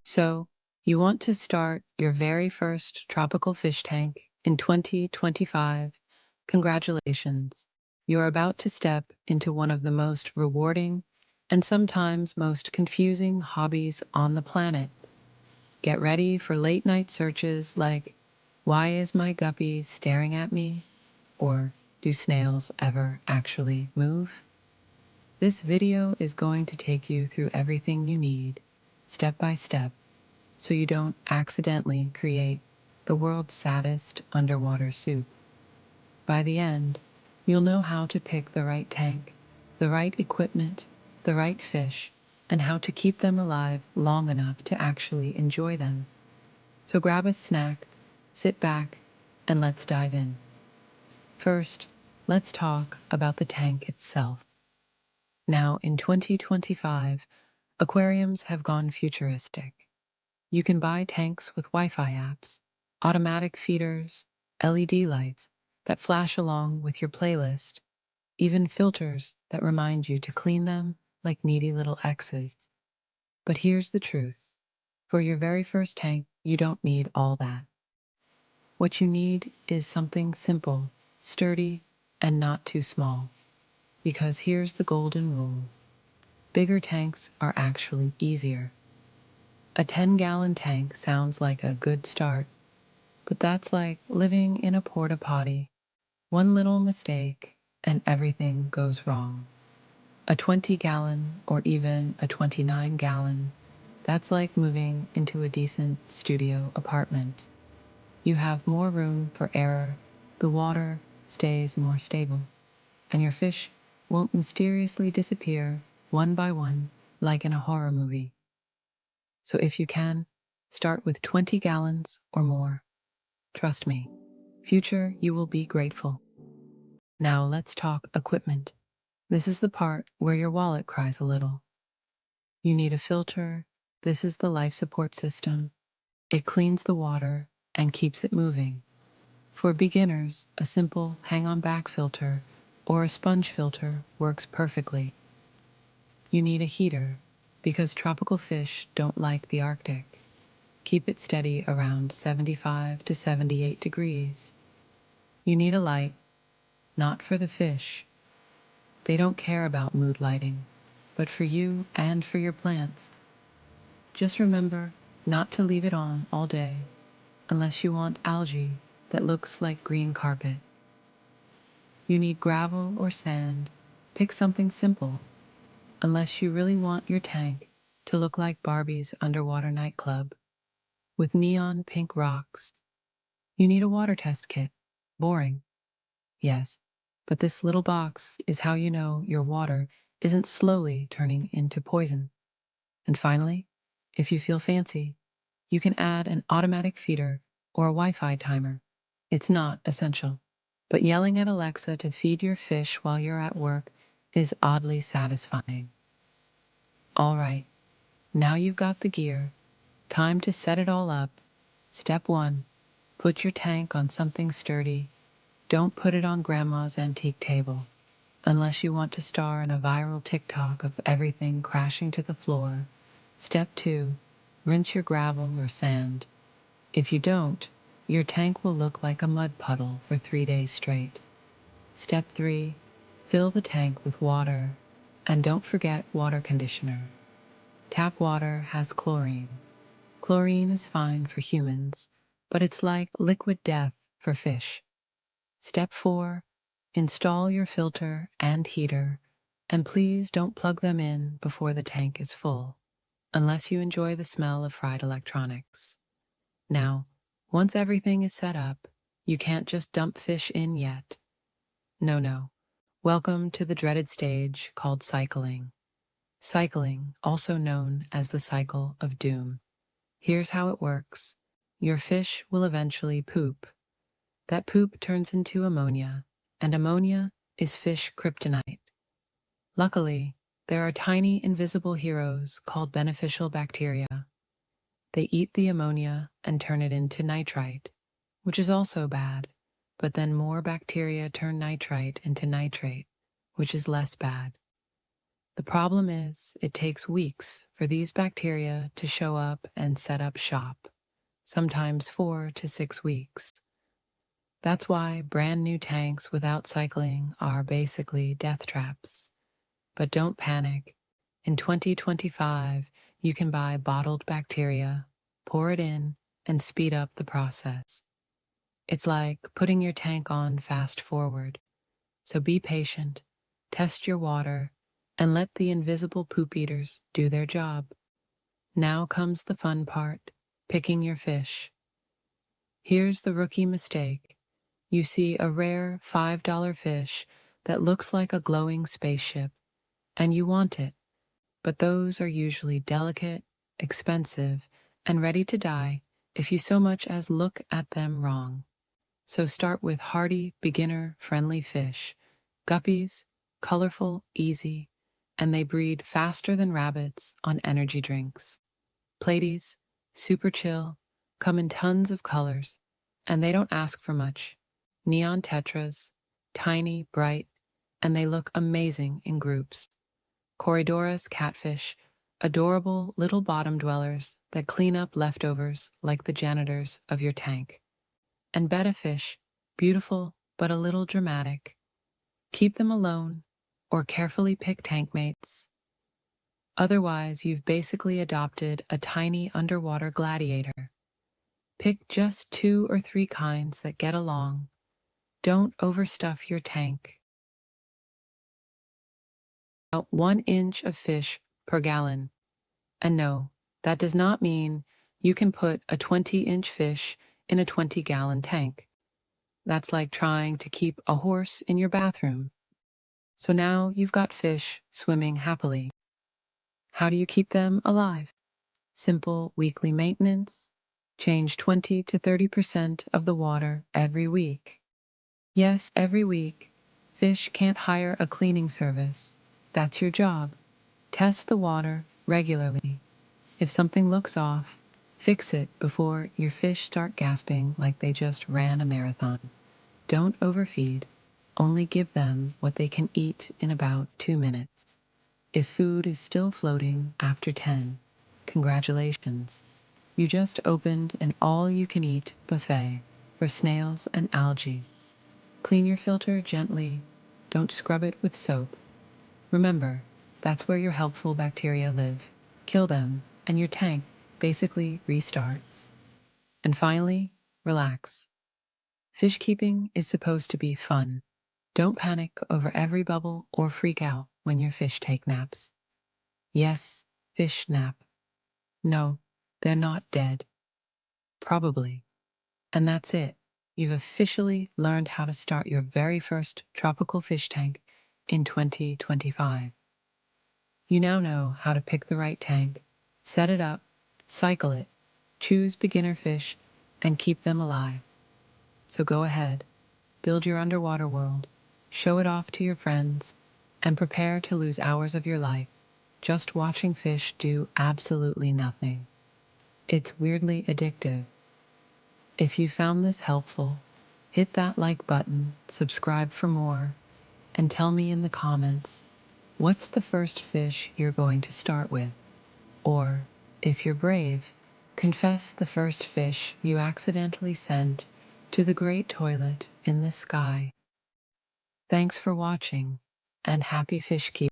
So, you want to start your very first tropical fish tank in 2025. Congratulations. You're about to step into one of the most rewarding and sometimes most confusing hobbies on the planet. Get ready for late night searches like, why is my guppy staring at me? Or, do snails ever actually move? This video is going to take you through everything you need, step by step, so you don't accidentally create the world's saddest underwater soup. By the end, you'll know how to pick the right tank, the right equipment, the right fish, and how to keep them alive long enough to actually enjoy them. So grab a snack, sit back, and let's dive in. First, let's talk about the tank itself. Now, in 2025, aquariums have gone futuristic. You can buy tanks with Wi-Fi apps, automatic feeders, LED lights that flash along with your playlist, even filters that remind you to clean them like needy little exes. But here's the truth. For your very first tank, you don't need all that. What you need is something simple, sturdy, and not too small. Because here's the golden rule. Bigger tanks are actually easier. A 10-gallon tank sounds like a good start, but that's like living in a porta potty. One little mistake and everything goes wrong. A 20-gallon or even a 29-gallon, that's like moving into a decent studio apartment. You have more room for error, the water stays more stable, and your fish won't mysteriously disappear one by one like in a horror movie. So if you can, start with 20 gallons or more. Trust me, future you will be grateful. Now let's talk equipment. This is the part where your wallet cries a little. You need a filter. This is the life support system. It cleans the water and keeps it moving. For beginners, a simple hang-on back filter or a sponge filter works perfectly. You need a heater because tropical fish don't like the Arctic. Keep it steady around 75 to 78 degrees. You need a light, not for the fish. They don't care about mood lighting, but for you and for your plants. Just remember not to leave it on all day unless you want algae that looks like green carpet. You need gravel or sand. Pick something simple, unless you really want your tank to look like Barbie's underwater nightclub with neon pink rocks. You need a water test kit. Boring, yes, but this little box is how you know your water isn't slowly turning into poison. And finally, if you feel fancy, you can add an automatic feeder or a Wi-Fi timer. It's not essential, but yelling at Alexa to feed your fish while you're at work is oddly satisfying. All right, now you've got the gear. Time to set it all up. Step 1. Put your tank on something sturdy. Don't put it on grandma's antique table, unless you want to star in a viral TikTok of everything crashing to the floor. Step 2. Rinse your gravel or sand. If you don't, your tank will look like a mud puddle for 3 days straight. Step 3. Fill the tank with water. And don't forget water conditioner. Tap water has chlorine. Chlorine is fine for humans, but it's like liquid death for fish. Step 4. Install your filter and heater, and please don't plug them in before the tank is full, unless you enjoy the smell of fried electronics. Now, once everything is set up, you can't just dump fish in yet. No. Welcome to the dreaded stage called cycling. Cycling, also known as the cycle of doom. Here's how it works. Your fish will eventually poop. That poop turns into ammonia, and ammonia is fish kryptonite. Luckily, there are tiny invisible heroes called beneficial bacteria. They eat the ammonia and turn it into nitrite, which is also bad, but then more bacteria turn nitrite into nitrate, which is less bad. The problem is, it takes weeks for these bacteria to show up and set up shop, sometimes 4 to 6 weeks. That's why brand new tanks without cycling are basically death traps. But don't panic. In 2025, you can buy bottled bacteria, pour it in, and speed up the process. It's like putting your tank on fast forward. So be patient, test your water, and let the invisible poop eaters do their job. Now comes the fun part, picking your fish. Here's the rookie mistake. You see a rare $5 fish that looks like a glowing spaceship, and you want it. But those are usually delicate, expensive, and ready to die if you so much as look at them wrong. So start with hardy, beginner-friendly fish. Guppies, colorful, easy, and they breed faster than rabbits on energy drinks. Platies, super chill, come in tons of colors, and they don't ask for much. Neon tetras, tiny, bright, and they look amazing in groups. Corridoras catfish, adorable little bottom dwellers that clean up leftovers like the janitors of your tank. And betta fish, beautiful but a little dramatic. Keep them alone or carefully pick tank mates. Otherwise, you've basically adopted a tiny underwater gladiator. Pick just 2 or 3 kinds that get along. Don't overstuff your tank. About 1 inch of fish per gallon. And no, that does not mean you can put a 20-inch fish in a 20-gallon tank. That's like trying to keep a horse in your bathroom. So now you've got fish swimming happily. How do you keep them alive? Simple weekly maintenance. Change 20 to 30% of the water every week. Yes, every week. Fish can't hire a cleaning service. That's your job. Test the water regularly. If something looks off, fix it before your fish start gasping like they just ran a marathon. Don't overfeed. Only give them what they can eat in about 2 minutes. If food is still floating after 10, congratulations. You just opened an all-you-can-eat buffet for snails and algae. Clean your filter gently. Don't scrub it with soap. Remember, that's where your helpful bacteria live. Kill them, and your tank basically restarts. And finally, relax. Fish keeping is supposed to be fun. Don't panic over every bubble or freak out when your fish take naps. Yes, fish nap. No, they're not dead. Probably. And that's it. You've officially learned how to start your very first tropical fish tank in 2025. You now know how to pick the right tank, set it up, cycle it, choose beginner fish, and keep them alive. So go ahead, build your underwater world, show it off to your friends, and prepare to lose hours of your life just watching fish do absolutely nothing. It's weirdly addictive. If you found this helpful, hit that like button, subscribe for more, and tell me in the comments, what's the first fish you're going to start with? Or, if you're brave, confess the first fish you accidentally sent to the great toilet in the sky. Thanks for watching, and happy fish keeping.